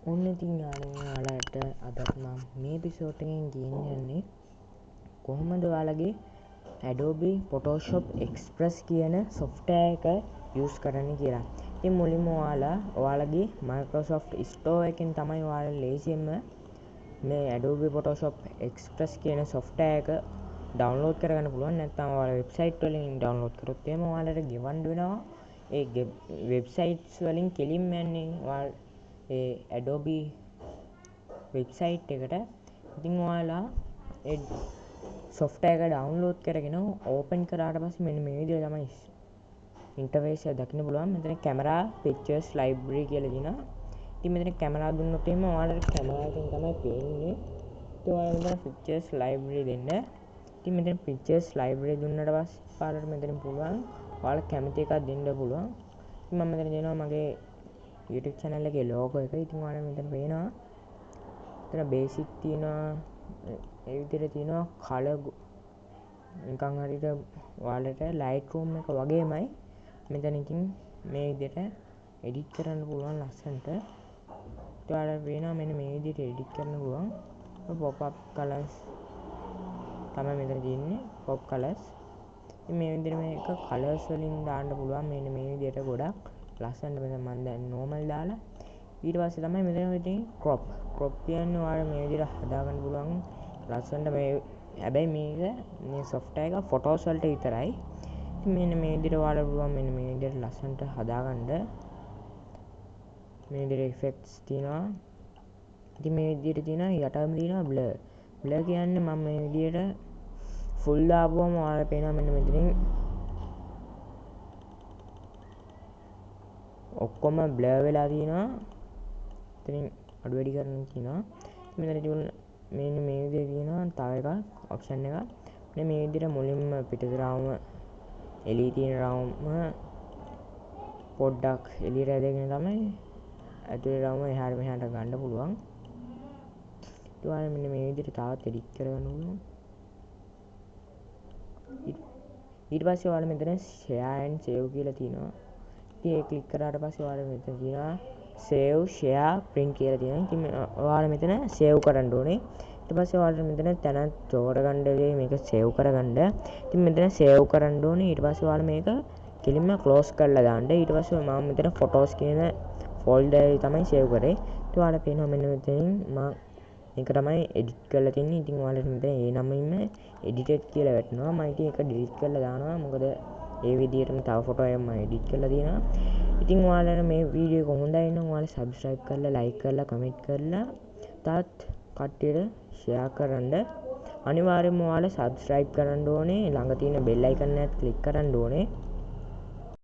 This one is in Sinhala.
ඔන්න ඉතින් ඔයාලට අද මම මේ එපිසෝඩ් එකෙන් කියන්නේ කොහොමද ඔයාලගේ Adobe Photoshop Express කියන software එක use කරන්න කියලා. ඉතින් මුලින්ම ඔයාලගේ Microsoft Store එකෙන් තමයි ඔයාලා ලේසියෙන්ම මේ Adobe Photoshop Express කියන software එක download කරගන්න පුළුවන්. නැත්නම් ඔයාලා website වලින් download කරොත් එහෙම ඔයාලට ගෙවන්න වෙනවා. ඒ websites වලින් කෙලින්ම යන්නේ ඔයාලා ඒ Adobe website එකට. ඉතින් ඔයාලා ඒ software එක download කරගෙන open කරාට පස්සේ මෙන්න මේ විදිහට තමයි interface එක දකින්න පුළුවන්. මෙතන camera pictures library කියලා දිනවා. ඉතින් මෙතන camera දුන්නොත් එහෙම ඔයාලට camera එකෙන් තමයි පේන්නේ. ඉතින් ඔයාලා මෙතන pictures library දෙන්න. ඉතින් මෙතන pictures library දුන්නාට පස්සේ ඔයාලට මෙතන පුළුවන් ඔයාලා කැමති එකක් දෙන්න පුළුවන්. ඉතින් මම මෙතන දෙනවා මගේ YouTube channel එකේ logo එක. ඉතින් ඔයාලා මෙතන පේනවා. මෙතන basic තියෙනවා. ඒ විදිහට තියෙනවා color නිකන් හරියට ඔයාලට Lightroom එක වගේමයි. මෙතන ඉතින් මේ විදිහට edit කරන්න පුළුවන් ලස්සනට. ඒත් ඔයාලට පේනවා මෙන්න මේ විදිහට edit කරන්න පුළුවන්. pop up colors තමයි මෙතන තියෙන්නේ. pop colors. ඉතින් මේ විදිහට මේක colors වලින් දාන්න පුළුවන්. මෙන්න මේ විදිහට ගොඩක් ලස්සනට මෙතන මම දැන් normal දාලා ඊට පස්සේ තමයි මෙතන ඉතින් crop කියන්නේ ඔයාලා මේ විදිහට හදා ගන්න පුළුවන් ලස්සනට. මේ හැබැයි මේ software එක photos වලට විතරයි. ඉතින් මෙන්න මේ විදිහට ඔයාලා පුළුවන් මෙන්න මේ විදිහට ලස්සනට හදා ගන්න. මේ විදිහට effects තියෙනවා. ඉතින් මේ විදිහට තියෙනවා යටම තියෙනවා blur කියන්නේ මම මේ විදිහට full දාපුවම ඔයාලා පේනවා මෙන්න මෙතනින් ඔක්කොම blur වෙලා තියෙනවා. එතනින් අඩු වැඩි කරන්න තියෙනවා. මෙතන තියුණ මෙන්න මේ විදිහේ තියෙනවා තව එකක් option එකක්. මෙන්න මේ විදිහට මුලින්ම පිටතරාවම එළිය තියෙන රාම පොඩ්ඩක් එළියට ඇදගෙන තමයි ඇතුලේ රාම එහාට මෙහාට ගන්න පුළුවන්. ඊට පස්සේ මෙන්න මේ විදිහට තාවත් edit කරගන්න පුළුවන්. ඊට පස්සේ ඔයාලා මෙතන share and save කියලා තියෙනවා. ඉතින් ඒක ක්ලික් කරාට පස්සේ ඔයාලා මෙතන තියෙනවා save share print කියලා තියෙනවා. ඉතින් ඔයාලා මෙතන save කරන්න ඕනේ. ඊට පස්සේ ඔයාලා මෙතන තැන තෝරගන්න දෙයි මේක save කරගන්න. ඉතින් මෙතන save කරන්න ඕනේ. ඊට පස්සේ ඔයාලා මේක කෙලින්ම close කරලා දාන්න. ඊට පස්සේ මම මෙතන photos කියන folder එක තමයි save කරේ. ඊට ඔයාලා පේනවා මෙන්න මෙතනින් මම මේක තමයි edit කරලා තින්නේ. ඉතින් ඔයාලට මෙතන ඒ නමින්ම edited කියලා වැටෙනවා. මම ඉතින් ඒක delete කරලා දානවා. මොකද ඒ විදිහටම තව ෆොටෝ එකක් මම edit කරලා තියෙනවා. ඉතින් ඔයාලට මේ වීඩියෝ එක හොඳයි නම් ඔයාලා subscribe කරලා like කරලා comment කරලා තාත් කට්ටියට share කරන්න. අනිවාර්යයෙන්ම ඔයාලා subscribe කරන්න ඕනේ. ළඟ තියෙන bell icon එකත් click කරන්න ඕනේ.